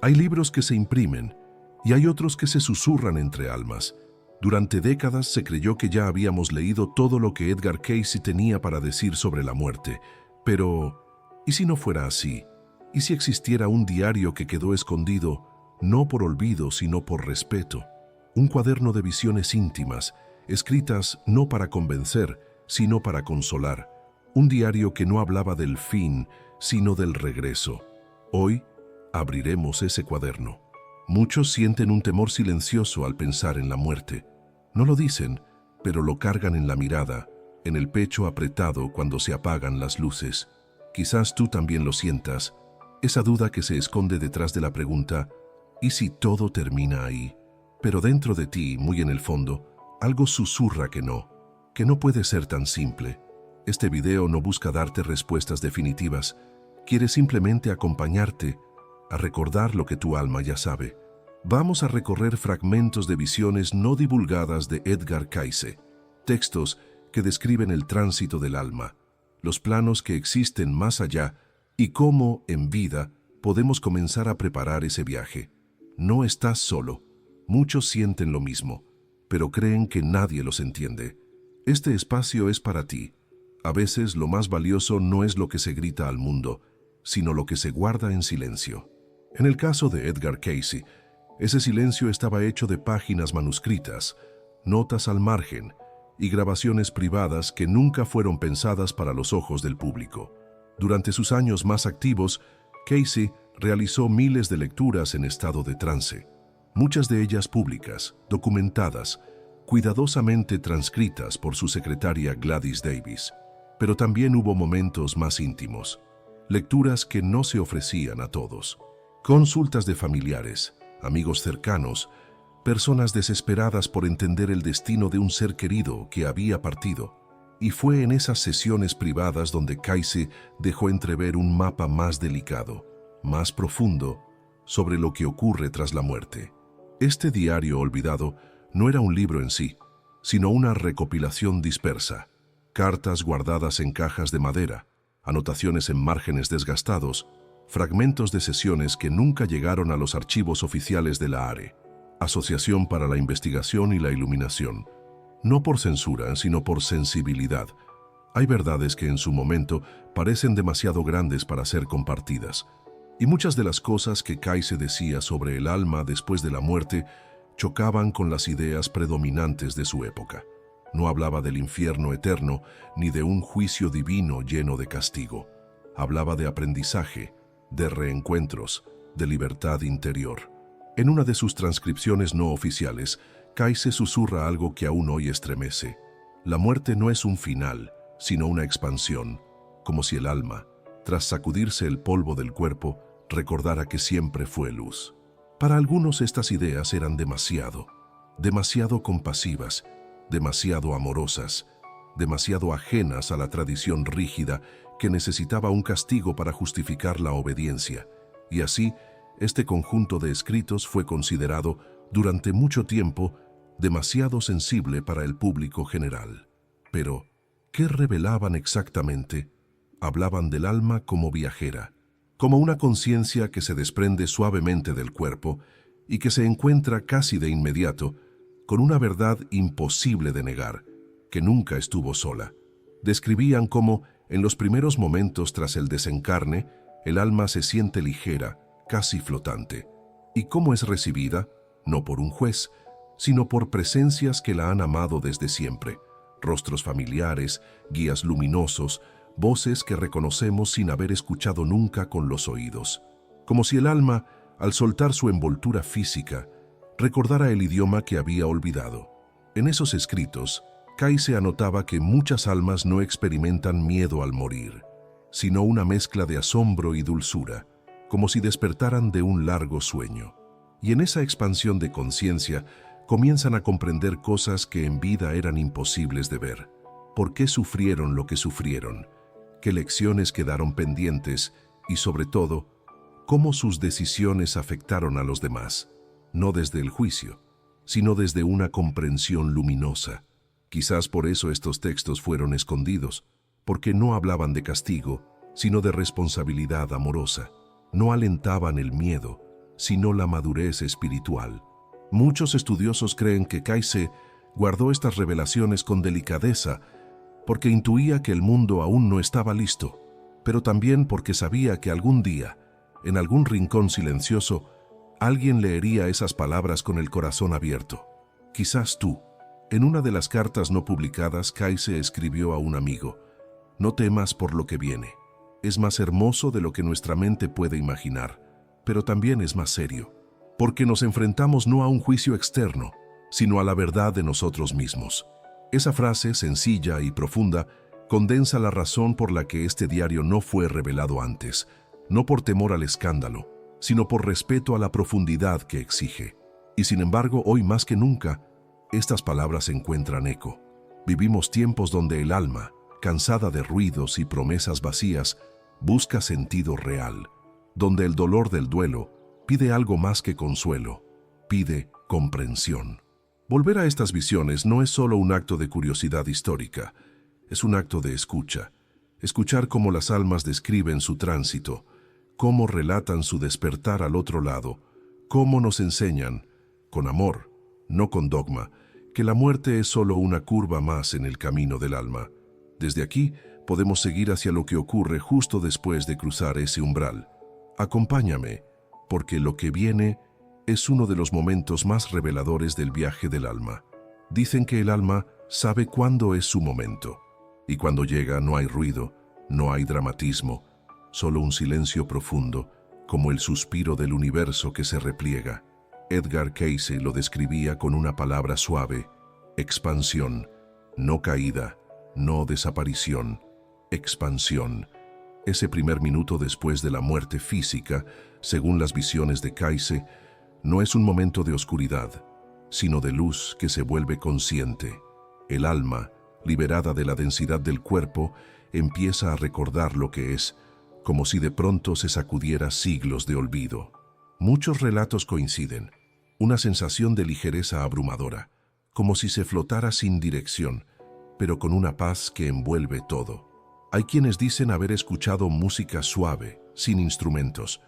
Hay libros que se imprimen y hay otros que se susurran entre almas. Durante décadas se creyó que ya habíamos leído todo lo que Edgar Cayce tenía para decir sobre la muerte. Pero, ¿y si no fuera así? ¿Y si existiera un diario que quedó escondido, no por olvido, sino por respeto? Un cuaderno de visiones íntimas, escritas no para convencer, sino para consolar. Un diario que no hablaba del fin, sino del regreso. Hoy abriremos ese cuaderno. Muchos sienten un temor silencioso al pensar en la muerte. No lo dicen, pero lo cargan en la mirada, en el pecho apretado cuando se apagan las luces. Quizás tú también lo sientas, esa duda que se esconde detrás de la pregunta, ¿y si todo termina ahí? Pero dentro de ti, muy en el fondo, algo susurra que no puede ser tan simple. Este video no busca darte respuestas definitivas, quiere simplemente acompañarte a recordar lo que tu alma ya sabe. Vamos a recorrer fragmentos de visiones no divulgadas de Edgar Cayce, textos que describen el tránsito del alma, los planos que existen más allá y cómo, en vida, podemos comenzar a preparar ese viaje. No estás solo. Muchos sienten lo mismo, pero creen que nadie los entiende. Este espacio es para ti. A veces lo más valioso no es lo que se grita al mundo, sino lo que se guarda en silencio. En el caso de Edgar Cayce, ese silencio estaba hecho de páginas manuscritas, notas al margen y grabaciones privadas que nunca fueron pensadas para los ojos del público. Durante sus años más activos, Cayce realizó miles de lecturas en estado de trance, muchas de ellas públicas, documentadas, cuidadosamente transcritas por su secretaria Gladys Davis. Pero también hubo momentos más íntimos, lecturas que no se ofrecían a todos, consultas de familiares, amigos cercanos, personas desesperadas por entender el destino de un ser querido que había partido. Y fue en esas sesiones privadas donde Cayce dejó entrever un mapa más delicado, más profundo, sobre lo que ocurre tras la muerte. Este diario olvidado no era un libro en sí, sino una recopilación dispersa. Cartas guardadas en cajas de madera, anotaciones en márgenes desgastados, fragmentos de sesiones que nunca llegaron a los archivos oficiales de la ARE, Asociación para la Investigación y la Iluminación. No por censura, sino por sensibilidad. Hay verdades que en su momento parecen demasiado grandes para ser compartidas, y muchas de las cosas que Cayce decía sobre el alma después de la muerte chocaban con las ideas predominantes de su época. No hablaba del infierno eterno ni de un juicio divino lleno de castigo. Hablaba de aprendizaje, de reencuentros, de libertad interior. En una de sus transcripciones no oficiales, Cayce susurra algo que aún hoy estremece. La muerte no es un final, sino una expansión, como si el alma, tras sacudirse el polvo del cuerpo, recordara que siempre fue luz. Para algunos estas ideas eran demasiado compasivas, demasiado amorosas, demasiado ajenas a la tradición rígida que necesitaba un castigo para justificar la obediencia, y así, este conjunto de escritos fue considerado, durante mucho tiempo, demasiado sensible para el público general. Pero, ¿qué revelaban exactamente? Hablaban del alma como viajera, como una conciencia que se desprende suavemente del cuerpo y que se encuentra casi de inmediato con una verdad imposible de negar, que nunca estuvo sola. Describían cómo, en los primeros momentos tras el desencarne, el alma se siente ligera, casi flotante, y cómo es recibida, no por un juez, sino por presencias que la han amado desde siempre, rostros familiares, guías luminosos, voces que reconocemos sin haber escuchado nunca con los oídos. Como si el alma, al soltar su envoltura física, recordara el idioma que había olvidado. En esos escritos, Cayce anotaba que muchas almas no experimentan miedo al morir, sino una mezcla de asombro y dulzura, como si despertaran de un largo sueño. Y en esa expansión de conciencia comienzan a comprender cosas que en vida eran imposibles de ver. ¿Por qué sufrieron lo que sufrieron? ¿Qué lecciones quedaron pendientes? Y sobre todo, ¿cómo sus decisiones afectaron a los demás? No desde el juicio, sino desde una comprensión luminosa. Quizás por eso estos textos fueron escondidos, porque no hablaban de castigo, sino de responsabilidad amorosa. No alentaban el miedo, sino la madurez espiritual. Muchos estudiosos creen que Kayse guardó estas revelaciones con delicadeza porque intuía que el mundo aún no estaba listo, pero también porque sabía que algún día, en algún rincón silencioso, alguien leería esas palabras con el corazón abierto. Quizás tú. En una de las cartas no publicadas, Kayse escribió a un amigo: «No temas por lo que viene. Es más hermoso de lo que nuestra mente puede imaginar, pero también es más serio, porque nos enfrentamos no a un juicio externo, sino a la verdad de nosotros mismos». Esa frase, sencilla y profunda, condensa la razón por la que este diario no fue revelado antes, no por temor al escándalo, sino por respeto a la profundidad que exige. Y sin embargo, hoy más que nunca, estas palabras encuentran eco. Vivimos tiempos donde el alma, cansada de ruidos y promesas vacías, busca sentido real, donde el dolor del duelo pide algo más que consuelo, pide comprensión. Volver a estas visiones no es solo un acto de curiosidad histórica, es un acto de escucha. Escuchar cómo las almas describen su tránsito, cómo relatan su despertar al otro lado, cómo nos enseñan, con amor, no con dogma, que la muerte es solo una curva más en el camino del alma. Desde aquí podemos seguir hacia lo que ocurre justo después de cruzar ese umbral. Acompáñame, porque lo que viene es uno de los momentos más reveladores del viaje del alma. Dicen que el alma sabe cuándo es su momento, y cuando llega no hay ruido, no hay dramatismo, solo un silencio profundo, como el suspiro del universo que se repliega. Edgar Cayce lo describía con una palabra suave: expansión, no caída, no desaparición, expansión. Ese primer minuto después de la muerte física, según las visiones de Cayce, no es un momento de oscuridad, sino de luz que se vuelve consciente. El alma, liberada de la densidad del cuerpo, empieza a recordar lo que es, como si de pronto se sacudiera siglos de olvido. Muchos relatos coinciden. Una sensación de ligereza abrumadora, como si se flotara sin dirección, pero con una paz que envuelve todo. Hay quienes dicen haber escuchado música suave, sin instrumentos,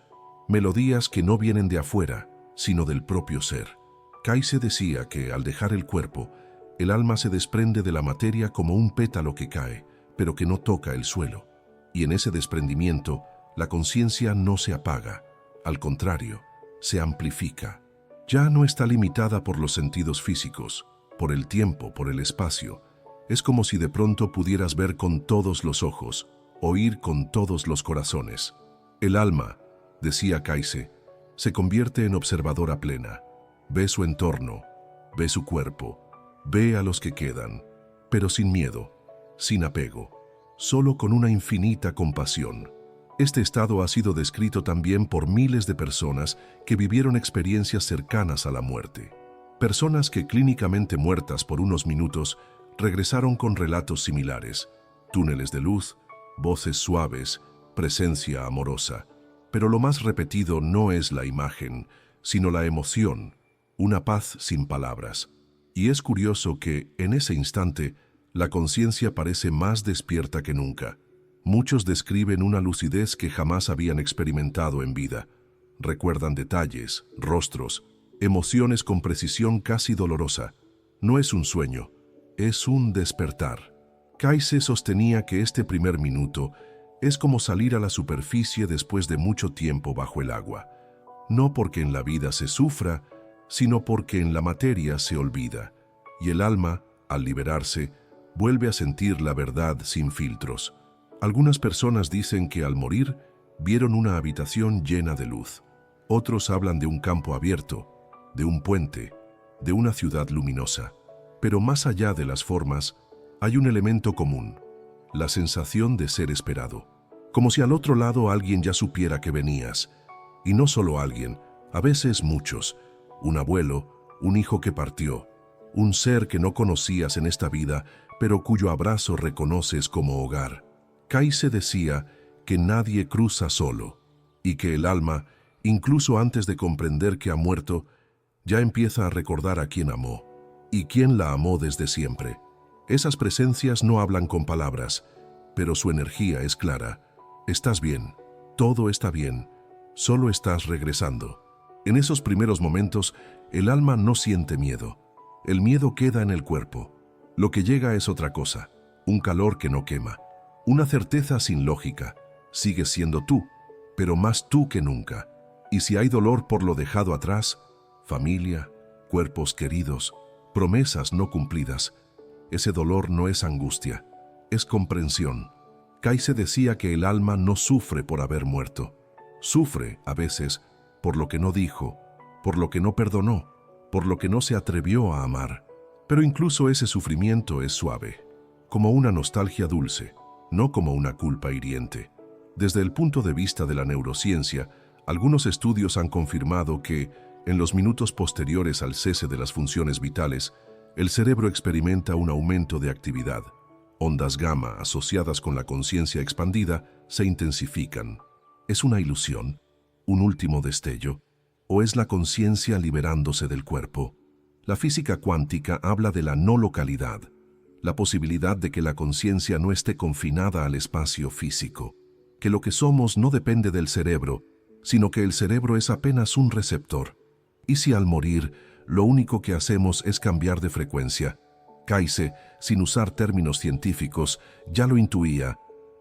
melodías que no vienen de afuera, sino del propio ser. Cayce decía que, al dejar el cuerpo, el alma se desprende de la materia como un pétalo que cae, pero que no toca el suelo. Y en ese desprendimiento, la conciencia no se apaga, al contrario, se amplifica. Ya no está limitada por los sentidos físicos, por el tiempo, por el espacio. Es como si de pronto pudieras ver con todos los ojos, oír con todos los corazones. El alma, decía Cayce, se convierte en observadora plena. Ve su entorno, ve su cuerpo, ve a los que quedan, pero sin miedo, sin apego, solo con una infinita compasión. Este estado ha sido descrito también por miles de personas que vivieron experiencias cercanas a la muerte. Personas que, clínicamente muertas por unos minutos, regresaron con relatos similares: túneles de luz, voces suaves, presencia amorosa. Pero lo más repetido no es la imagen, sino la emoción, una paz sin palabras. Y es curioso que, en ese instante, la conciencia parece más despierta que nunca. Muchos describen una lucidez que jamás habían experimentado en vida. Recuerdan detalles, rostros, emociones con precisión casi dolorosa. No es un sueño, es un despertar. Cayce sostenía que este primer minuto es como salir a la superficie después de mucho tiempo bajo el agua. No porque en la vida se sufra, sino porque en la materia se olvida. Y el alma, al liberarse, vuelve a sentir la verdad sin filtros. Algunas personas dicen que al morir vieron una habitación llena de luz. Otros hablan de un campo abierto, de un puente, de una ciudad luminosa. Pero más allá de las formas, hay un elemento común: la sensación de ser esperado. Como si al otro lado alguien ya supiera que venías. Y no solo alguien, a veces muchos. Un abuelo, un hijo que partió, un ser que no conocías en esta vida, pero cuyo abrazo reconoces como hogar. Cayce decía que nadie cruza solo, y que el alma, incluso antes de comprender que ha muerto, ya empieza a recordar a quien amó, y quién la amó desde siempre. Esas presencias no hablan con palabras, pero su energía es clara. Estás bien, todo está bien, solo estás regresando. En esos primeros momentos, el alma no siente miedo. El miedo queda en el cuerpo. Lo que llega es otra cosa, un calor que no quema, una certeza sin lógica. Sigues siendo tú, pero más tú que nunca. Y si hay dolor por lo dejado atrás, familia, cuerpos queridos, promesas no cumplidas, ese dolor no es angustia, es comprensión. Kayse decía que el alma no sufre por haber muerto. Sufre, a veces, por lo que no dijo, por lo que no perdonó, por lo que no se atrevió a amar. Pero incluso ese sufrimiento es suave, como una nostalgia dulce, no como una culpa hiriente. Desde el punto de vista de la neurociencia, algunos estudios han confirmado que, en los minutos posteriores al cese de las funciones vitales, el cerebro experimenta un aumento de actividad. Ondas gamma asociadas con la conciencia expandida se intensifican. ¿Es una ilusión? ¿Un último destello? ¿O es la conciencia liberándose del cuerpo? La física cuántica habla de la no localidad, la posibilidad de que la conciencia no esté confinada al espacio físico, que lo que somos no depende del cerebro, sino que el cerebro es apenas un receptor. ¿Y si al morir, lo único que hacemos es cambiar de frecuencia? Kayse, sin usar términos científicos, ya lo intuía.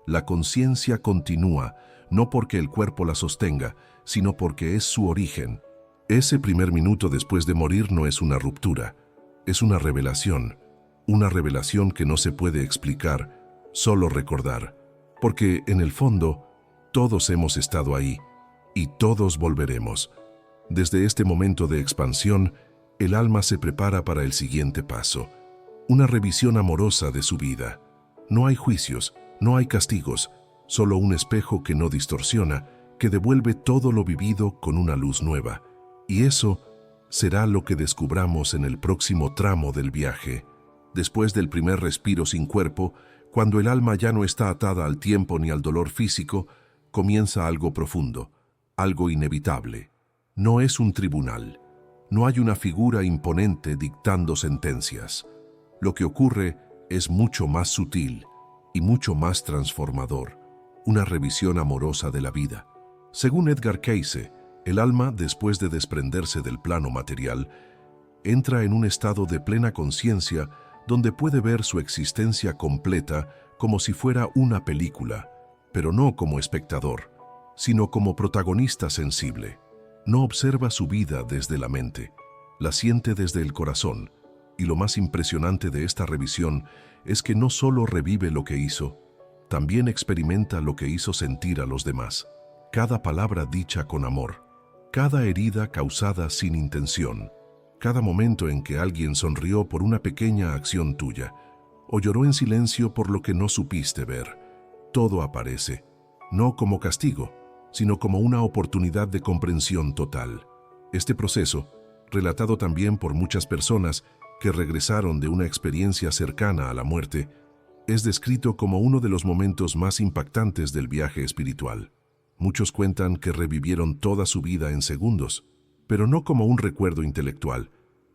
La conciencia continúa, no porque el cuerpo la sostenga, sino porque es su origen. Ese primer minuto después de morir no es una ruptura, es una revelación que no se puede explicar, solo recordar, porque en el fondo todos hemos estado ahí y todos volveremos. Desde este momento de expansión, el alma se prepara para el siguiente paso, una revisión amorosa de su vida. No hay juicios, no hay castigos, solo un espejo que no distorsiona, que devuelve todo lo vivido con una luz nueva. Y eso será lo que descubramos en el próximo tramo del viaje. Después del primer respiro sin cuerpo, cuando el alma ya no está atada al tiempo ni al dolor físico, comienza algo profundo, algo inevitable. No es un tribunal. No hay una figura imponente dictando sentencias. Lo que ocurre es mucho más sutil y mucho más transformador. Una revisión amorosa de la vida. Según Edgar Cayce, el alma, después de desprenderse del plano material, entra en un estado de plena conciencia donde puede ver su existencia completa como si fuera una película, pero no como espectador, sino como protagonista sensible. No observa su vida desde la mente, la siente desde el corazón, y lo más impresionante de esta revisión es que no solo revive lo que hizo, también experimenta lo que hizo sentir a los demás. Cada palabra dicha con amor, cada herida causada sin intención, cada momento en que alguien sonrió por una pequeña acción tuya, o lloró en silencio por lo que no supiste ver, todo aparece, no como castigo, sino como una oportunidad de comprensión total. Este proceso, relatado también por muchas personas que regresaron de una experiencia cercana a la muerte, es descrito como uno de los momentos más impactantes del viaje espiritual. Muchos cuentan que revivieron toda su vida en segundos, pero no como un recuerdo intelectual,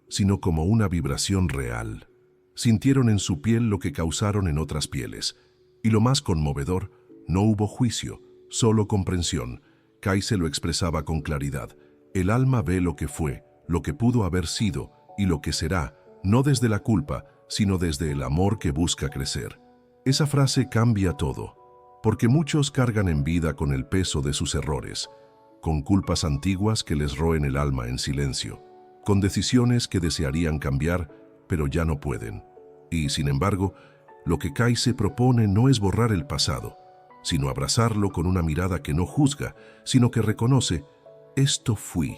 sino como una vibración real. Sintieron en su piel lo que causaron en otras pieles, y lo más conmovedor, no hubo juicio, solo comprensión. Cayce lo expresaba con claridad. El alma ve lo que fue, lo que pudo haber sido y lo que será, no desde la culpa, sino desde el amor que busca crecer. Esa frase cambia todo, porque muchos cargan en vida con el peso de sus errores, con culpas antiguas que les roen el alma en silencio, con decisiones que desearían cambiar, pero ya no pueden. Y, sin embargo, lo que Cayce propone no es borrar el pasado, sino abrazarlo con una mirada que no juzga, sino que reconoce, esto fui,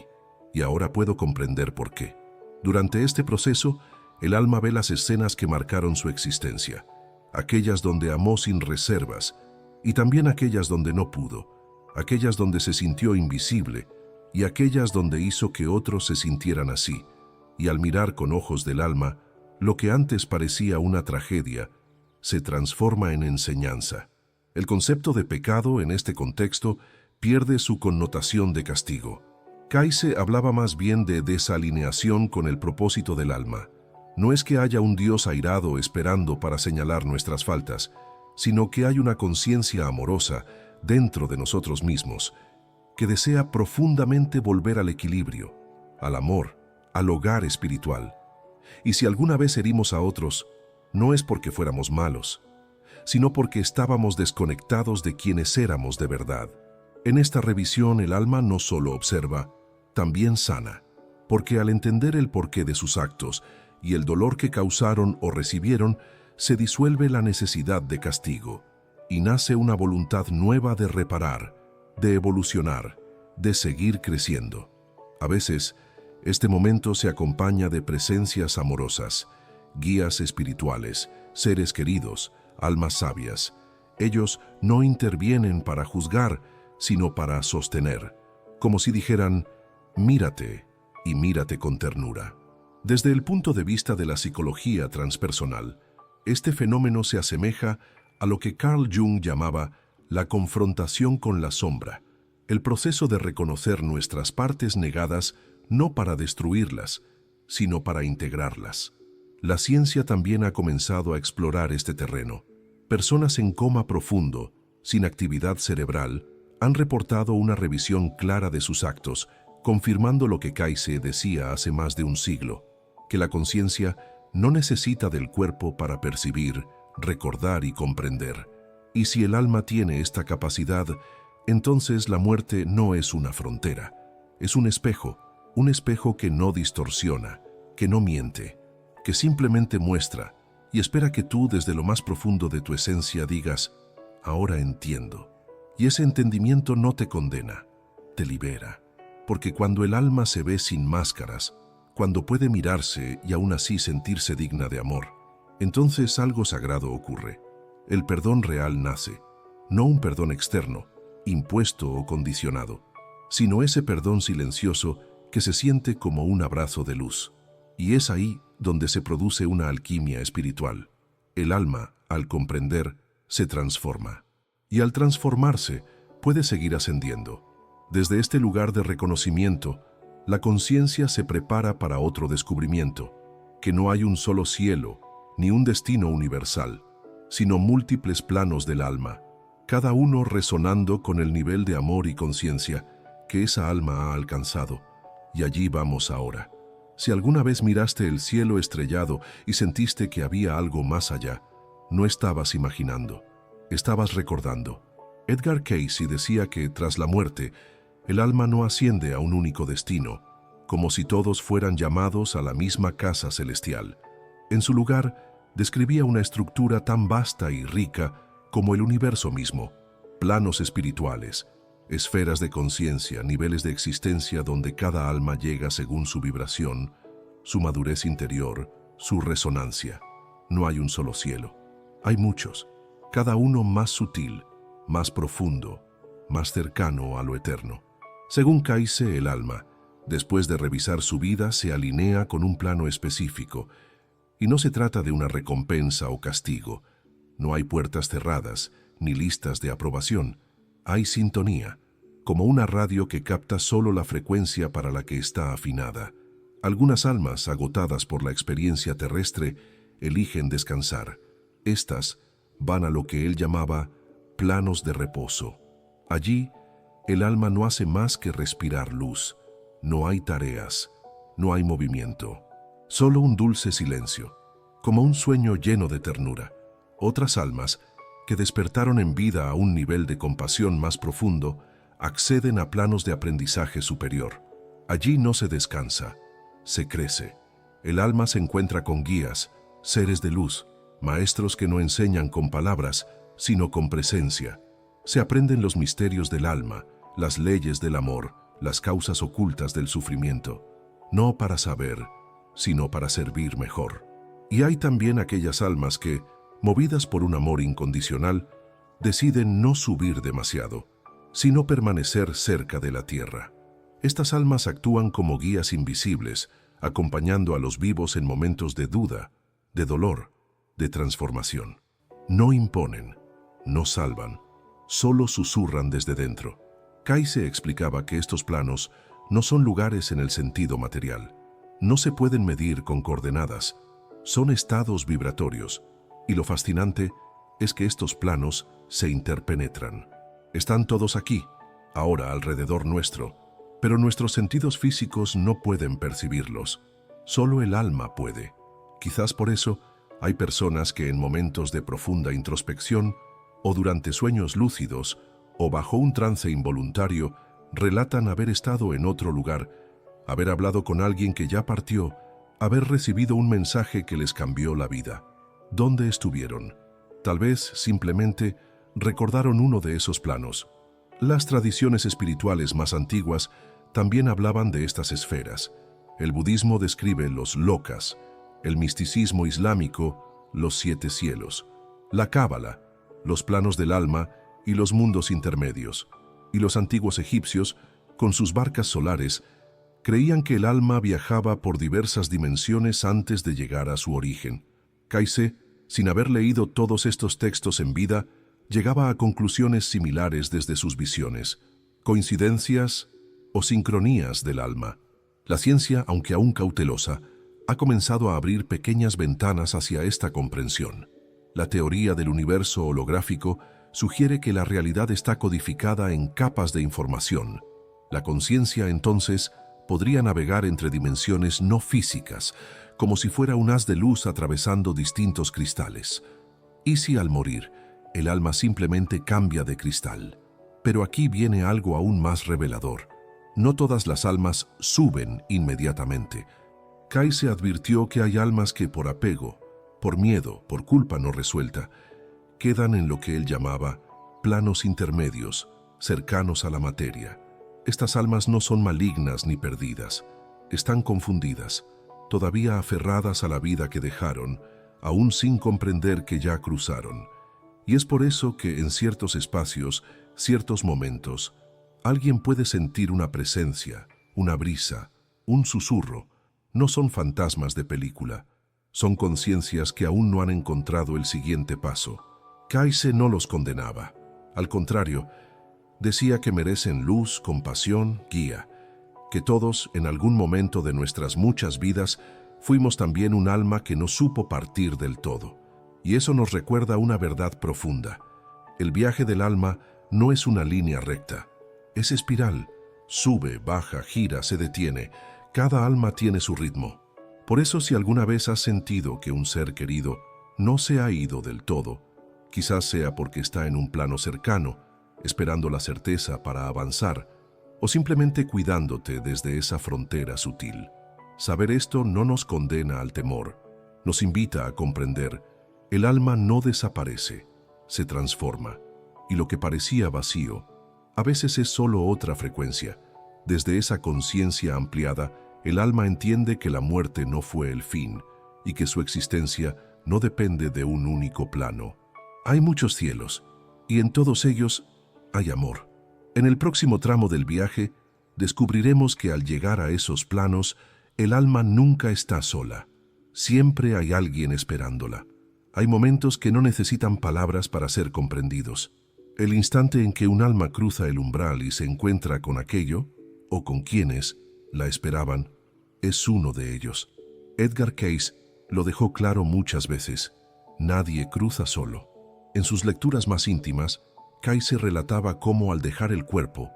y ahora puedo comprender por qué. Durante este proceso, el alma ve las escenas que marcaron su existencia, aquellas donde amó sin reservas, y también aquellas donde no pudo, aquellas donde se sintió invisible, y aquellas donde hizo que otros se sintieran así. Y al mirar con ojos del alma, lo que antes parecía una tragedia, se transforma en enseñanza. El concepto de pecado en este contexto pierde su connotación de castigo. Cayce hablaba más bien de desalineación con el propósito del alma. No es que haya un Dios airado esperando para señalar nuestras faltas, sino que hay una conciencia amorosa dentro de nosotros mismos, que desea profundamente volver al equilibrio, al amor, al hogar espiritual. Y si alguna vez herimos a otros, no es porque fuéramos malos, sino porque estábamos desconectados de quienes éramos de verdad. En esta revisión el alma no solo observa, también sana, porque al entender el porqué de sus actos y el dolor que causaron o recibieron, se disuelve la necesidad de castigo y nace una voluntad nueva de reparar, de evolucionar, de seguir creciendo. A veces, este momento se acompaña de presencias amorosas, guías espirituales, seres queridos, almas sabias. Ellos no intervienen para juzgar, sino para sostener, como si dijeran, mírate y mírate con ternura. Desde el punto de vista de la psicología transpersonal, este fenómeno se asemeja a lo que Carl Jung llamaba la confrontación con la sombra, el proceso de reconocer nuestras partes negadas no para destruirlas, sino para integrarlas. La ciencia también ha comenzado a explorar este terreno. Personas en coma profundo, sin actividad cerebral, han reportado una revisión clara de sus actos, confirmando lo que Kayse decía hace más de un siglo, que la conciencia no necesita del cuerpo para percibir, recordar y comprender. Y si el alma tiene esta capacidad, entonces la muerte no es una frontera, es un espejo que no distorsiona, que no miente, que simplemente muestra y espera que tú desde lo más profundo de tu esencia digas, ahora entiendo. Y ese entendimiento no te condena, te libera, porque cuando el alma se ve sin máscaras, cuando puede mirarse y aún así sentirse digna de amor, entonces algo sagrado ocurre. El perdón real nace, no un perdón externo, impuesto o condicionado, sino ese perdón silencioso que se siente como un abrazo de luz. Y es ahí donde se produce una alquimia espiritual. El alma, al comprender, se transforma. Y al transformarse, puede seguir ascendiendo. Desde este lugar de reconocimiento, la conciencia se prepara para otro descubrimiento, que no hay un solo cielo, ni un destino universal, sino múltiples planos del alma, cada uno resonando con el nivel de amor y conciencia que esa alma ha alcanzado. Y allí vamos ahora. Si alguna vez miraste el cielo estrellado y sentiste que había algo más allá, no estabas imaginando, estabas recordando. Edgar Cayce decía que tras la muerte, el alma no asciende a un único destino, como si todos fueran llamados a la misma casa celestial. En su lugar, describía una estructura tan vasta y rica como el universo mismo, planos espirituales, esferas de conciencia, niveles de existencia donde cada alma llega según su vibración, su madurez interior, su resonancia. No hay un solo cielo, hay muchos, cada uno más sutil, más profundo, más cercano a lo eterno. Según Cayce, el alma, después de revisar su vida, se alinea con un plano específico, y no se trata de una recompensa o castigo. No hay puertas cerradas, ni listas de aprobación. Hay sintonía, como una radio que capta solo la frecuencia para la que está afinada. Algunas almas, agotadas por la experiencia terrestre, eligen descansar. Estas van a lo que él llamaba planos de reposo. Allí, el alma no hace más que respirar luz. No hay tareas, no hay movimiento, solo un dulce silencio, como un sueño lleno de ternura. Otras almas, que despertaron en vida a un nivel de compasión más profundo, acceden a planos de aprendizaje superior. Allí no se descansa, se crece. El alma se encuentra con guías, seres de luz, maestros que no enseñan con palabras, sino con presencia. Se aprenden los misterios del alma, las leyes del amor, las causas ocultas del sufrimiento, no para saber, sino para servir mejor. Y hay también aquellas almas que, movidas por un amor incondicional, deciden no subir demasiado, sino permanecer cerca de la tierra. Estas almas actúan como guías invisibles, acompañando a los vivos en momentos de duda, de dolor, de transformación. No imponen, no salvan, solo susurran desde dentro. Cayce explicaba que estos planos no son lugares en el sentido material. No se pueden medir con coordenadas, son estados vibratorios, y lo fascinante es que estos planos se interpenetran. Están todos aquí, ahora alrededor nuestro, pero nuestros sentidos físicos no pueden percibirlos. Solo el alma puede. Quizás por eso hay personas que en momentos de profunda introspección o durante sueños lúcidos o bajo un trance involuntario relatan haber estado en otro lugar, haber hablado con alguien que ya partió, haber recibido un mensaje que les cambió la vida. ¿Dónde estuvieron? Tal vez simplemente recordaron uno de esos planos. Las tradiciones espirituales más antiguas también hablaban de estas esferas. El budismo describe los lokas, el misticismo islámico, los 7 cielos, la cábala, los planos del alma y los mundos intermedios. Y los antiguos egipcios, con sus barcas solares, creían que el alma viajaba por diversas dimensiones antes de llegar a su origen. Kaize, sin haber leído todos estos textos en vida, llegaba a conclusiones similares desde sus visiones, coincidencias o sincronías del alma. La ciencia, aunque aún cautelosa, ha comenzado a abrir pequeñas ventanas hacia esta comprensión. La teoría del universo holográfico sugiere que la realidad está codificada en capas de información. La conciencia, entonces, podría navegar entre dimensiones no físicas, como si fuera un haz de luz atravesando distintos cristales. ¿Y si al morir, el alma simplemente cambia de cristal? Pero aquí viene algo aún más revelador. No todas las almas suben inmediatamente. Kaize advirtió que hay almas que por apego, por miedo, por culpa no resuelta, quedan en lo que él llamaba planos intermedios, cercanos a la materia. Estas almas no son malignas ni perdidas, están confundidas, todavía aferradas a la vida que dejaron, aún sin comprender que ya cruzaron. Y es por eso que en ciertos espacios, ciertos momentos, alguien puede sentir una presencia, una brisa, un susurro. No son fantasmas de película, son conciencias que aún no han encontrado el siguiente paso. Kaize no los condenaba. Al contrario, decía que merecen luz, compasión, guía, que todos, en algún momento de nuestras muchas vidas, fuimos también un alma que no supo partir del todo. Y eso nos recuerda una verdad profunda. El viaje del alma no es una línea recta, es espiral. Sube, baja, gira, se detiene. Cada alma tiene su ritmo. Por eso, si alguna vez has sentido que un ser querido no se ha ido del todo, quizás sea porque está en un plano cercano, esperando la certeza para avanzar, o simplemente cuidándote desde esa frontera sutil. Saber esto no nos condena al temor, nos invita a comprender: el alma no desaparece, se transforma, y lo que parecía vacío, a veces es solo otra frecuencia. Desde esa conciencia ampliada, el alma entiende que la muerte no fue el fin, y que su existencia no depende de un único plano. Hay muchos cielos, y en todos ellos hay amor. En el próximo tramo del viaje, descubriremos que al llegar a esos planos, el alma nunca está sola. Siempre hay alguien esperándola. Hay momentos que no necesitan palabras para ser comprendidos. El instante en que un alma cruza el umbral y se encuentra con aquello, o con quienes la esperaban, es uno de ellos. Edgar Cayce lo dejó claro muchas veces: nadie cruza solo. En sus lecturas más íntimas, Cayce relataba cómo al dejar el cuerpo,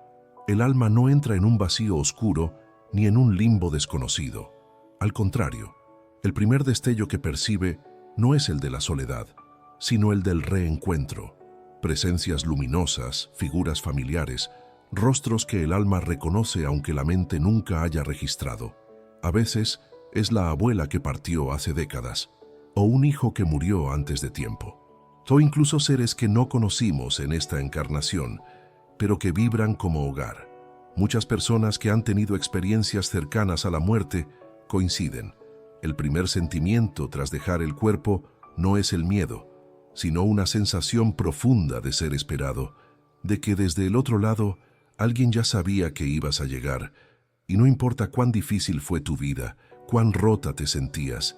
el alma no entra en un vacío oscuro ni en un limbo desconocido. Al contrario, el primer destello que percibe no es el de la soledad, sino el del reencuentro. Presencias luminosas, figuras familiares, rostros que el alma reconoce aunque la mente nunca haya registrado. A veces es la abuela que partió hace décadas, o un hijo que murió antes de tiempo, o incluso seres que no conocimos en esta encarnación, pero que vibran como hogar. Muchas personas que han tenido experiencias cercanas a la muerte coinciden. El primer sentimiento tras dejar el cuerpo no es el miedo, sino una sensación profunda de ser esperado, de que desde el otro lado alguien ya sabía que ibas a llegar, y no importa cuán difícil fue tu vida, cuán rota te sentías.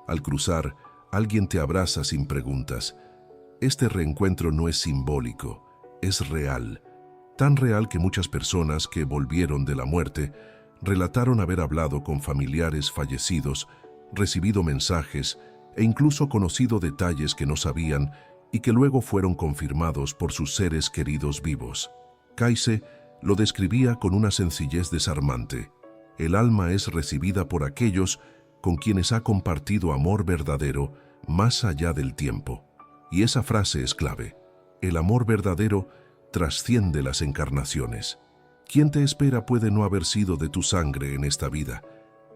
Al cruzar, alguien te abraza sin preguntas. Este reencuentro no es simbólico, es real. Tan real que muchas personas que volvieron de la muerte relataron haber hablado con familiares fallecidos, recibido mensajes e incluso conocido detalles que no sabían y que luego fueron confirmados por sus seres queridos vivos. Cayce Lo describía con una sencillez desarmante. El alma es recibida por aquellos con quienes ha compartido amor verdadero más allá del tiempo. Y esa frase es clave. El amor verdadero trasciende las encarnaciones. Quien te espera puede no haber sido de tu sangre en esta vida,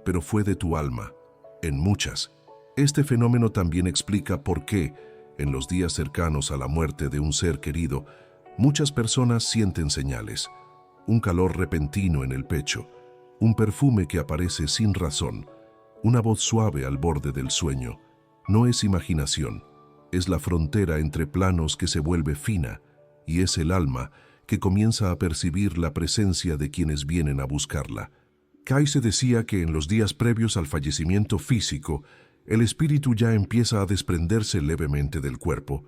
pero fue de tu alma, en muchas. Este fenómeno también explica por qué, en los días cercanos a la muerte de un ser querido, muchas personas sienten señales. Un calor repentino en el pecho, un perfume que aparece sin razón, una voz suave al borde del sueño. No es imaginación, es la frontera entre planos que se vuelve fina, y es el alma que comienza a percibir la presencia de quienes vienen a buscarla. Kayse decía que en los días previos al fallecimiento físico, el espíritu ya empieza a desprenderse levemente del cuerpo,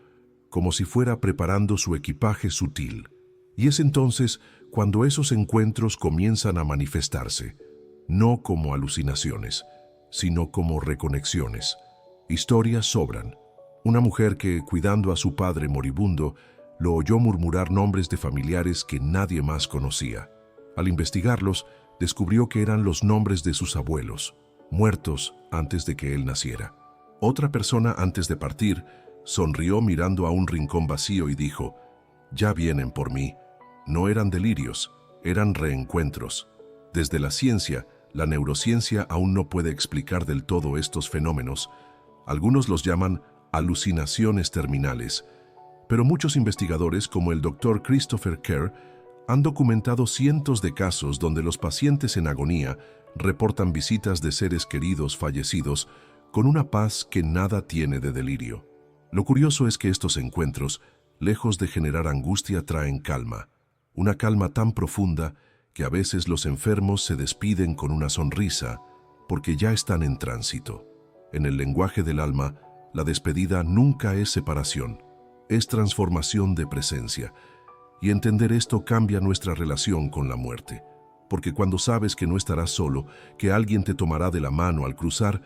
como si fuera preparando su equipaje sutil. Y es entonces cuando esos encuentros comienzan a manifestarse, no como alucinaciones, sino como reconexiones. Historias sobran. Una mujer que, cuidando a su padre moribundo, lo oyó murmurar nombres de familiares que nadie más conocía. Al investigarlos, descubrió que eran los nombres de sus abuelos, muertos antes de que él naciera. Otra persona, antes de partir, sonrió mirando a un rincón vacío y dijo: «Ya vienen por mí». No eran delirios, eran reencuentros. Desde la ciencia, la neurociencia aún no puede explicar del todo estos fenómenos. Algunos los llaman alucinaciones terminales, pero muchos investigadores, como el Dr. Christopher Kerr, han documentado cientos de casos donde los pacientes en agonía reportan visitas de seres queridos fallecidos con una paz que nada tiene de delirio. Lo curioso es que estos encuentros, lejos de generar angustia, traen calma. Una calma tan profunda que a veces los enfermos se despiden con una sonrisa porque ya están en tránsito. En el lenguaje del alma, la despedida nunca es separación, es transformación de presencia. Y entender esto cambia nuestra relación con la muerte, porque cuando sabes que no estarás solo, que alguien te tomará de la mano al cruzar,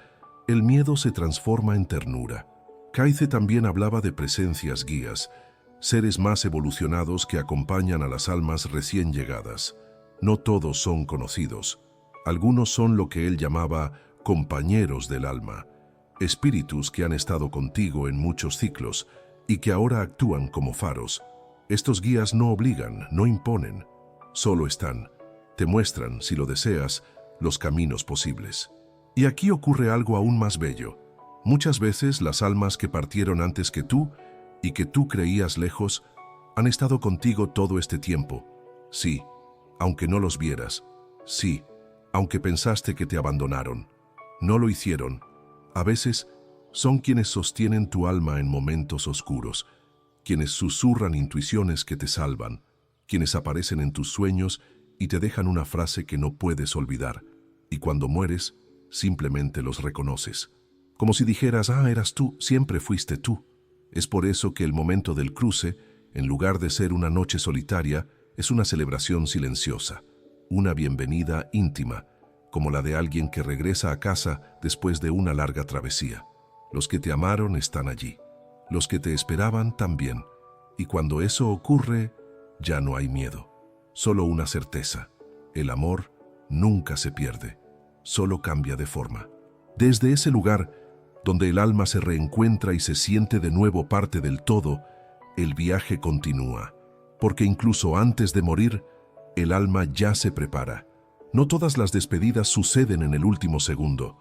el miedo se transforma en ternura. Kayse también hablaba de presencias guías, seres más evolucionados que acompañan a las almas recién llegadas. No todos son conocidos. Algunos son lo que él llamaba compañeros del alma, espíritus que han estado contigo en muchos ciclos y que ahora actúan como faros. Estos guías no obligan, no imponen, solo están. Te muestran, si lo deseas, los caminos posibles. Y aquí ocurre algo aún más bello. Muchas veces las almas que partieron antes que tú y que tú creías lejos, han estado contigo todo este tiempo. Sí, aunque no los vieras. Sí, aunque pensaste que te abandonaron. No lo hicieron. A veces son quienes sostienen tu alma en momentos oscuros, quienes susurran intuiciones que te salvan, quienes aparecen en tus sueños y te dejan una frase que no puedes olvidar. Y cuando mueres, simplemente los reconoces. Como si dijeras: «Ah, eras tú, siempre fuiste tú». Es por eso que el momento del cruce, en lugar de ser una noche solitaria, es una celebración silenciosa, una bienvenida íntima, como la de alguien que regresa a casa después de una larga travesía. Los que te amaron están allí, los que te esperaban también, y cuando eso ocurre, ya no hay miedo, solo una certeza: el amor nunca se pierde, solo cambia de forma. Desde ese lugar, donde el alma se reencuentra y se siente de nuevo parte del todo, el viaje continúa, porque incluso antes de morir, el alma ya se prepara. No todas las despedidas suceden en el último segundo.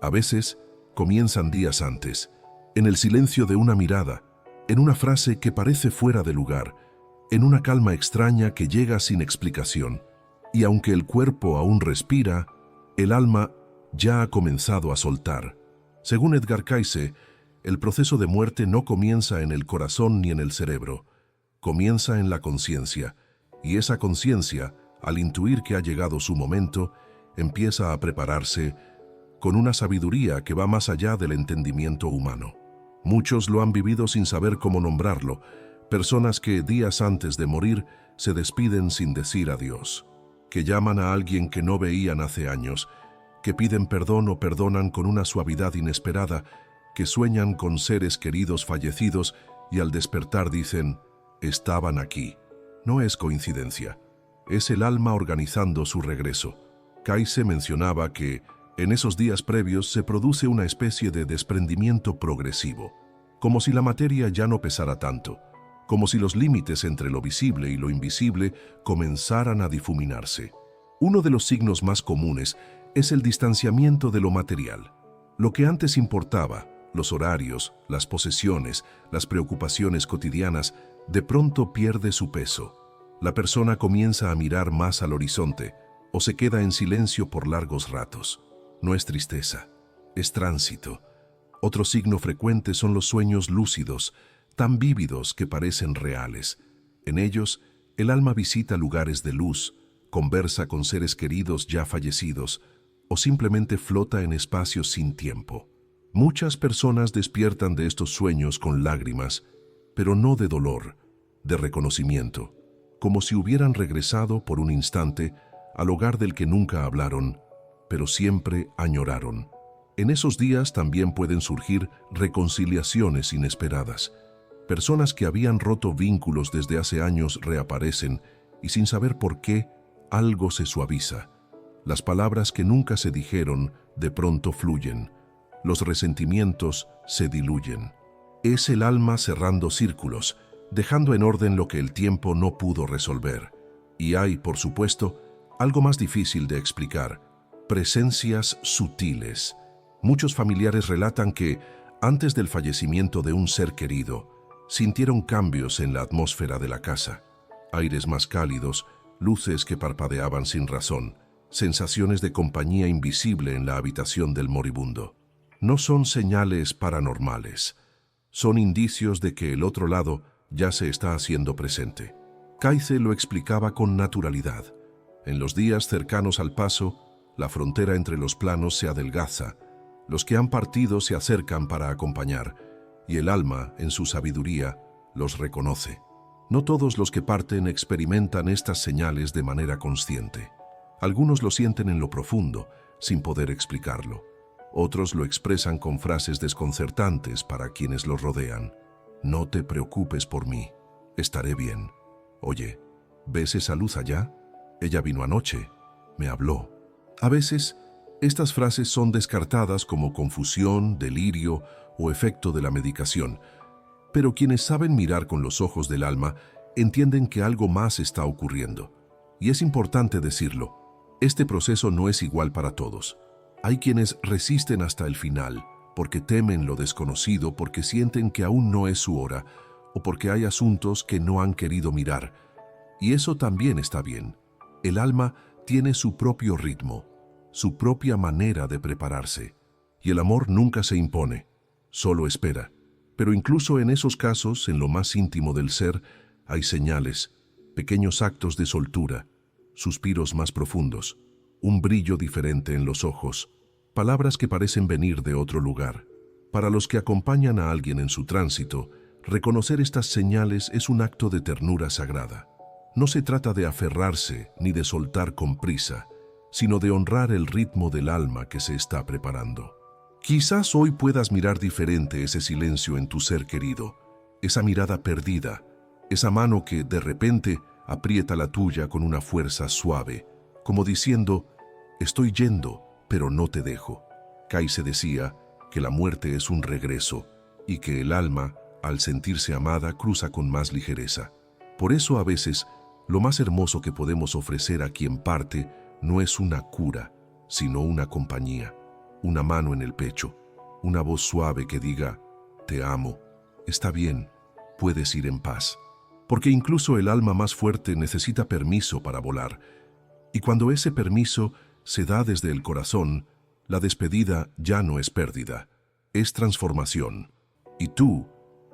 A veces, comienzan días antes, en el silencio de una mirada, en una frase que parece fuera de lugar, en una calma extraña que llega sin explicación. Y aunque el cuerpo aún respira, el alma ya ha comenzado a soltar. Según Edgar Cayce, el proceso de muerte no comienza en el corazón ni en el cerebro, comienza en la conciencia, y esa conciencia, al intuir que ha llegado su momento, empieza a prepararse con una sabiduría que va más allá del entendimiento humano. Muchos lo han vivido sin saber cómo nombrarlo, personas que días antes de morir se despiden sin decir adiós, que llaman a alguien que no veían hace años, que piden perdón o perdonan con una suavidad inesperada, que sueñan con seres queridos fallecidos y al despertar dicen: «Estaban aquí». No es coincidencia, Es el alma organizando su regreso. Kayse mencionaba que en esos días previos se produce una especie de desprendimiento progresivo, como si la materia ya no pesara tanto, como si los límites entre lo visible y lo invisible comenzaran a difuminarse. Uno de los signos más comunes es el distanciamiento de lo material. Lo que antes importaba, los horarios, las posesiones, las preocupaciones cotidianas, de pronto pierde su peso. La persona comienza a mirar más al horizonte o se queda en silencio por largos ratos. No es tristeza, es tránsito. Otro signo frecuente son los sueños lúcidos, tan vívidos que parecen reales. En ellos, el alma visita lugares de luz, conversa con seres queridos ya fallecidos o simplemente flota en espacios sin tiempo. Muchas personas despiertan de estos sueños con lágrimas, pero no de dolor, de reconocimiento, como si hubieran regresado por un instante al hogar del que nunca hablaron, pero siempre añoraron. En esos días también pueden surgir reconciliaciones inesperadas. Personas que habían roto vínculos desde hace años reaparecen y sin saber por qué, algo se suaviza. Las palabras que nunca se dijeron de pronto fluyen. Los resentimientos se diluyen. Es el alma cerrando círculos, dejando en orden lo que el tiempo no pudo resolver. Y hay, por supuesto, algo más difícil de explicar: presencias sutiles. Muchos familiares relatan que, antes del fallecimiento de un ser querido, sintieron cambios en la atmósfera de la casa. Aires más cálidos, luces que parpadeaban sin razón, sensaciones de compañía invisible en la habitación del moribundo. No son señales paranormales, son indicios de que el otro lado ya se está haciendo presente. Kayse lo explicaba con naturalidad. En los días cercanos al paso, la frontera entre los planos se adelgaza, los que han partido se acercan para acompañar, y el alma, en su sabiduría, los reconoce. No todos los que parten experimentan estas señales de manera consciente. Algunos lo sienten en lo profundo, sin poder explicarlo. Otros lo expresan con frases desconcertantes para quienes los rodean. No te preocupes por mí, estaré bien. Oye, ¿ves esa luz allá? Ella vino anoche, me habló. A veces, estas frases son descartadas como confusión, delirio o efecto de la medicación, pero quienes saben mirar con los ojos del alma entienden que algo más está ocurriendo. Y es importante decirlo, este proceso no es igual para todos. Hay quienes resisten hasta el final, porque temen lo desconocido, porque sienten que aún no es su hora, o porque hay asuntos que no han querido mirar. Y eso también está bien. El alma tiene su propio ritmo, su propia manera de prepararse. Y el amor nunca se impone, solo espera. Pero incluso en esos casos, en lo más íntimo del ser, hay señales, pequeños actos de soltura, suspiros más profundos, un brillo diferente en los ojos, palabras que parecen venir de otro lugar. Para los que acompañan a alguien en su tránsito, reconocer estas señales es un acto de ternura sagrada. No se trata de aferrarse ni de soltar con prisa, sino de honrar el ritmo del alma que se está preparando. Quizás hoy puedas mirar diferente ese silencio en tu ser querido, esa mirada perdida, esa mano que de repente aprieta la tuya con una fuerza suave, como diciendo, estoy yendo, pero no te dejo. Kayse decía que la muerte es un regreso y que el alma, al sentirse amada, cruza con más ligereza. Por eso a veces, lo más hermoso que podemos ofrecer a quien parte no es una cura, sino una compañía, una mano en el pecho, una voz suave que diga, te amo, está bien, puedes ir en paz. Porque incluso el alma más fuerte necesita permiso para volar. Y cuando ese permiso se da desde el corazón, la despedida ya no es pérdida, es transformación. Y tú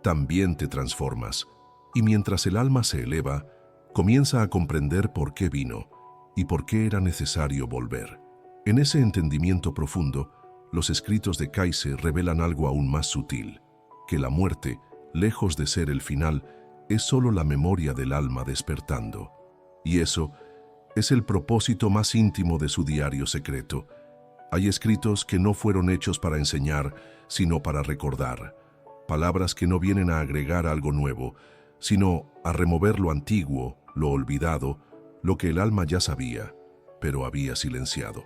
también te transformas. Y mientras el alma se eleva, comienza a comprender por qué vino y por qué era necesario volver. En ese entendimiento profundo, los escritos de Kayse revelan algo aún más sutil, que la muerte, lejos de ser el final, es solo la memoria del alma despertando. Y eso es el propósito más íntimo de su diario secreto. Hay escritos que no fueron hechos para enseñar, sino para recordar. Palabras que no vienen a agregar algo nuevo, sino a remover lo antiguo, lo olvidado, lo que el alma ya sabía, pero había silenciado.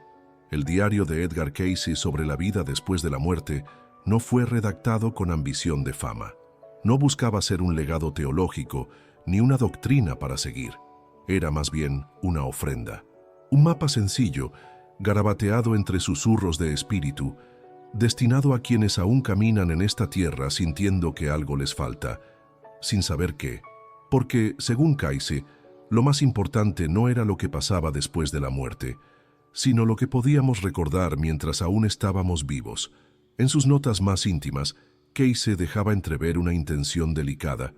El diario de Edgar Cayce sobre la vida después de la muerte no fue redactado con ambición de fama. No buscaba ser un legado teológico ni una doctrina para seguir. Era más bien una ofrenda. Un mapa sencillo, garabateado entre susurros de espíritu, destinado a quienes aún caminan en esta tierra sintiendo que algo les falta, sin saber qué. Porque, según Cayce, lo más importante no era lo que pasaba después de la muerte, sino lo que podíamos recordar mientras aún estábamos vivos. En sus notas más íntimas, Cayce dejaba entrever una intención delicada,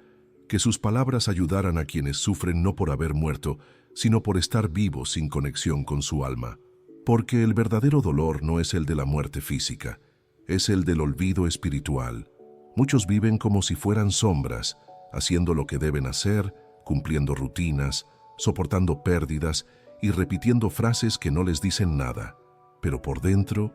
que sus palabras ayudaran a quienes sufren no por haber muerto, sino por estar vivos sin conexión con su alma. Porque el verdadero dolor no es el de la muerte física, es el del olvido espiritual. Muchos viven como si fueran sombras, haciendo lo que deben hacer, cumpliendo rutinas, soportando pérdidas y repitiendo frases que no les dicen nada. Pero por dentro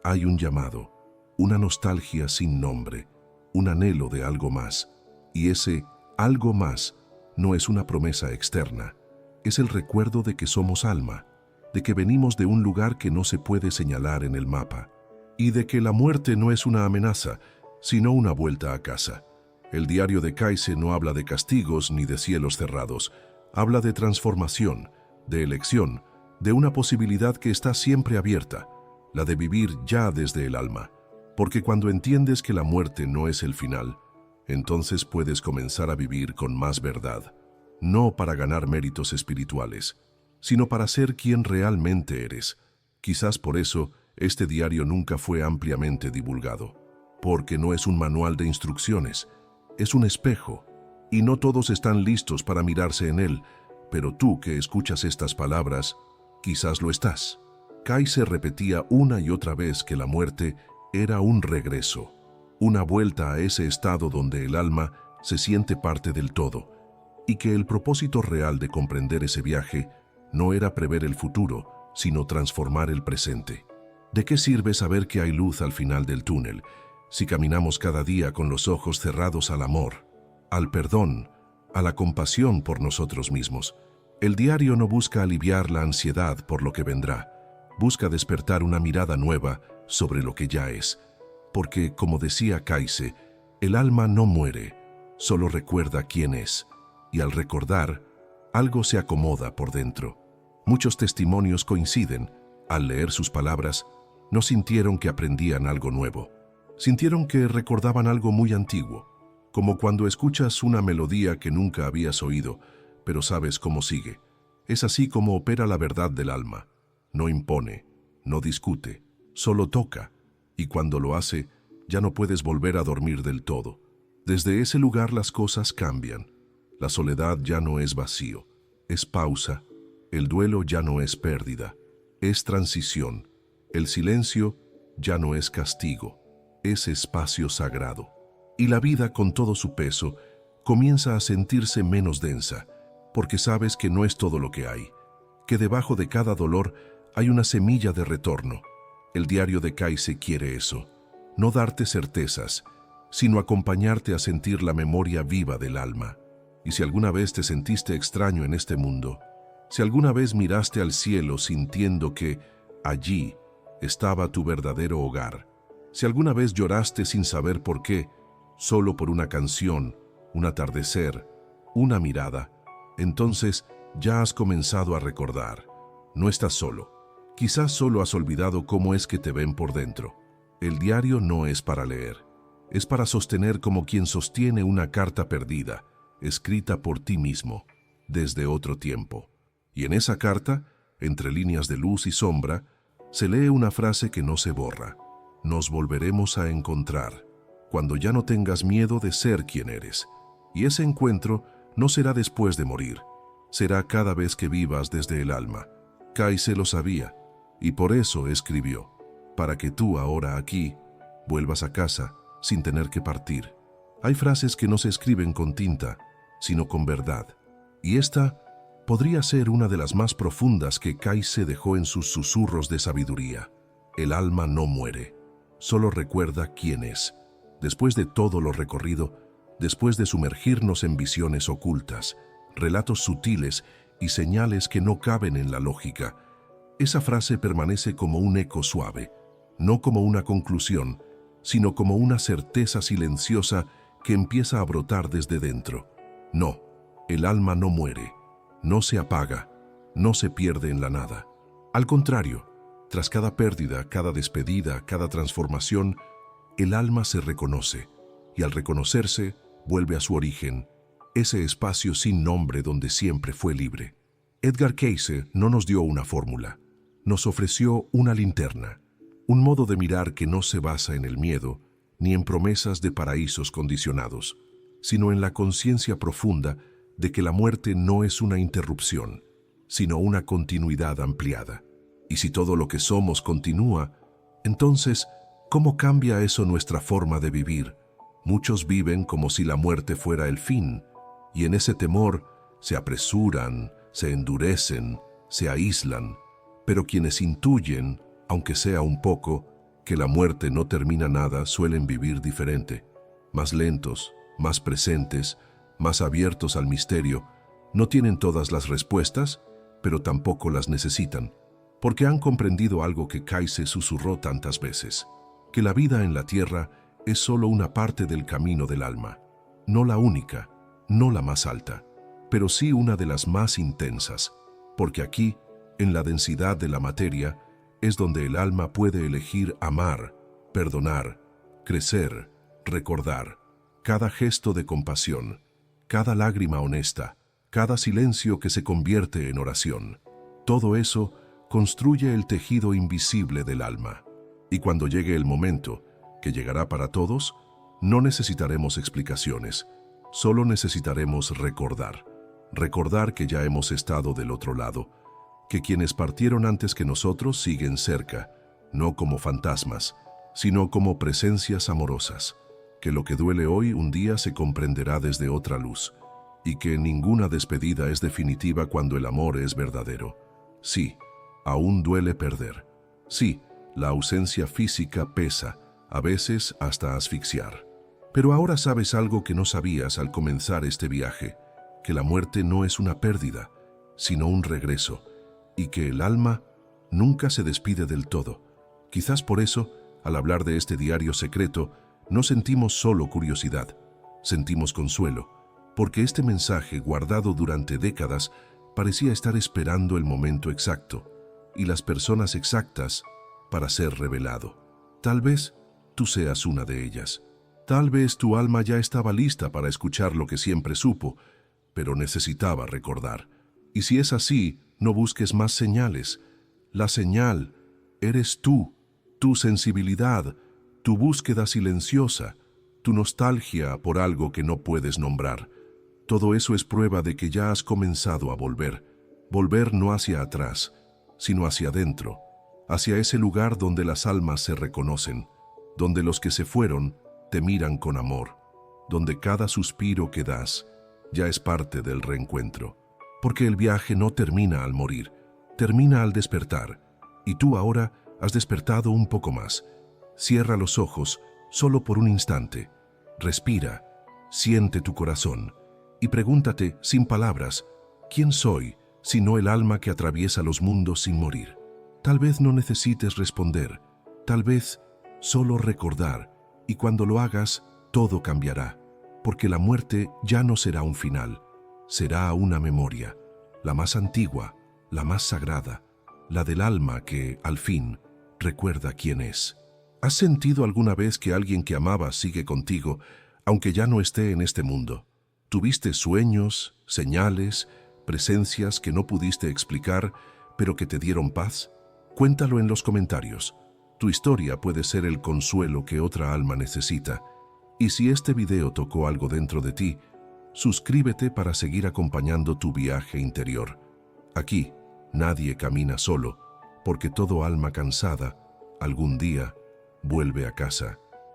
hay un llamado, una nostalgia sin nombre, un anhelo de algo más. Y ese algo más no es una promesa externa, es el recuerdo de que somos alma, de que venimos de un lugar que no se puede señalar en el mapa, y de que la muerte no es una amenaza, sino una vuelta a casa. El diario de Cayce no habla de castigos ni de cielos cerrados, habla de transformación, de elección, de una posibilidad que está siempre abierta, la de vivir ya desde el alma. Porque cuando entiendes que la muerte no es el final, entonces puedes comenzar a vivir con más verdad, no para ganar méritos espirituales, sino para ser quien realmente eres. Quizás por eso este diario nunca fue ampliamente divulgado, porque no es un manual de instrucciones, es un espejo, y no todos están listos para mirarse en él, pero tú que escuchas estas palabras, quizás lo estás. Cayce repetía una y otra vez que la muerte era un regreso, una vuelta a ese estado donde el alma se siente parte del todo, y que el propósito real de comprender ese viaje no era prever el futuro, sino transformar el presente. ¿De qué sirve saber que hay luz al final del túnel si caminamos cada día con los ojos cerrados al amor, al perdón, a la compasión por nosotros mismos? El diario no busca aliviar la ansiedad por lo que vendrá, busca despertar una mirada nueva sobre lo que ya es, porque, como decía Cayce, el alma no muere, solo recuerda quién es, y al recordar, algo se acomoda por dentro. Muchos testimonios coinciden. Al leer sus palabras, no sintieron que aprendían algo nuevo. Sintieron que recordaban algo muy antiguo, como cuando escuchas una melodía que nunca habías oído, pero sabes cómo sigue. Es así como opera la verdad del alma. No impone, no discute, solo toca, y cuando lo hace, ya no puedes volver a dormir del todo. Desde ese lugar las cosas cambian. La soledad ya no es vacío, es pausa. El duelo ya no es pérdida, es transición. El silencio ya no es castigo, es espacio sagrado. Y la vida, con todo su peso, comienza a sentirse menos densa, porque sabes que no es todo lo que hay, que debajo de cada dolor hay una semilla de retorno. El diario de Cayce quiere eso, no darte certezas, sino acompañarte a sentir la memoria viva del alma. Y si alguna vez te sentiste extraño en este mundo, si alguna vez miraste al cielo sintiendo que allí estaba tu verdadero hogar, si alguna vez lloraste sin saber por qué, solo por una canción, un atardecer, una mirada, entonces ya has comenzado a recordar. No estás solo. Quizás solo has olvidado cómo es que te ven por dentro. El diario no es para leer, es para sostener como quien sostiene una carta perdida, escrita por ti mismo, desde otro tiempo. Y en esa carta, entre líneas de luz y sombra, se lee una frase que no se borra. Nos volveremos a encontrar, cuando ya no tengas miedo de ser quien eres. Y ese encuentro no será después de morir, será cada vez que vivas desde el alma. Cayce lo sabía, y por eso escribió, para que tú ahora aquí vuelvas a casa sin tener que partir. Hay frases que no se escriben con tinta, sino con verdad. Y esta podría ser una de las más profundas que Cayce dejó en sus susurros de sabiduría. El alma no muere, solo recuerda quién es. Después de todo lo recorrido, después de sumergirnos en visiones ocultas, relatos sutiles y señales que no caben en la lógica. Esa frase permanece como un eco suave, no como una conclusión, sino como una certeza silenciosa que empieza a brotar desde dentro. No, el alma no muere, no se apaga, no se pierde en la nada. Al contrario, tras cada pérdida, cada despedida, cada transformación, el alma se reconoce, y al reconocerse, vuelve a su origen, ese espacio sin nombre donde siempre fue libre. Edgar Cayce no nos dio una fórmula, nos ofreció una linterna, un modo de mirar que no se basa en el miedo, ni en promesas de paraísos condicionados, sino en la conciencia profunda de que la muerte no es una interrupción, sino una continuidad ampliada. Y si todo lo que somos continúa, entonces, ¿cómo cambia eso nuestra forma de vivir? Muchos viven como si la muerte fuera el fin, y en ese temor se apresuran, se endurecen, se aíslan, pero quienes intuyen, aunque sea un poco, que la muerte no termina nada, suelen vivir diferente, más lentos, más presentes, más abiertos al misterio. No tienen todas las respuestas, pero tampoco las necesitan, porque han comprendido algo que Cayce susurró tantas veces, que la vida en la tierra es solo una parte del camino del alma, no la única, no la más alta, pero sí una de las más intensas, porque aquí, en la densidad de la materia, es donde el alma puede elegir amar, perdonar, crecer, recordar. Cada gesto de compasión, cada lágrima honesta, cada silencio que se convierte en oración. Todo eso construye el tejido invisible del alma. Y cuando llegue el momento, que llegará para todos, no necesitaremos explicaciones, solo necesitaremos recordar. Recordar que ya hemos estado del otro lado, que quienes partieron antes que nosotros siguen cerca, no como fantasmas, sino como presencias amorosas, que lo que duele hoy un día se comprenderá desde otra luz, y que ninguna despedida es definitiva cuando el amor es verdadero. Sí, aún duele perder. Sí, la ausencia física pesa, a veces hasta asfixiar. Pero ahora sabes algo que no sabías al comenzar este viaje, que la muerte no es una pérdida, sino un regreso, y que el alma nunca se despide del todo. Quizás por eso, al hablar de este diario secreto, no sentimos solo curiosidad, sentimos consuelo, porque este mensaje, guardado durante décadas, parecía estar esperando el momento exacto y las personas exactas para ser revelado. Tal vez tú seas una de ellas. Tal vez tu alma ya estaba lista para escuchar lo que siempre supo, pero necesitaba recordar. Y si es así, no busques más señales. La señal eres tú, tu sensibilidad, tu búsqueda silenciosa, tu nostalgia por algo que no puedes nombrar. Todo eso es prueba de que ya has comenzado a volver. Volver no hacia atrás, sino hacia adentro, hacia ese lugar donde las almas se reconocen, donde los que se fueron te miran con amor, donde cada suspiro que das ya es parte del reencuentro. Porque el viaje no termina al morir, termina al despertar, y tú ahora has despertado un poco más. Cierra los ojos solo por un instante, respira, siente tu corazón y pregúntate sin palabras, ¿quién soy sino el alma que atraviesa los mundos sin morir? Tal vez no necesites responder, tal vez solo recordar, y cuando lo hagas, todo cambiará, porque la muerte ya no será un final, será una memoria, la más antigua, la más sagrada, la del alma que, al fin, recuerda quién es. ¿Has sentido alguna vez que alguien que amabas sigue contigo, aunque ya no esté en este mundo? ¿Tuviste sueños, señales, presencias que no pudiste explicar, pero que te dieron paz? Cuéntalo en los comentarios. Tu historia puede ser el consuelo que otra alma necesita. Y si este video tocó algo dentro de ti, suscríbete para seguir acompañando tu viaje interior. Aquí, nadie camina solo, porque todo alma cansada, algún día, vuelve a casa.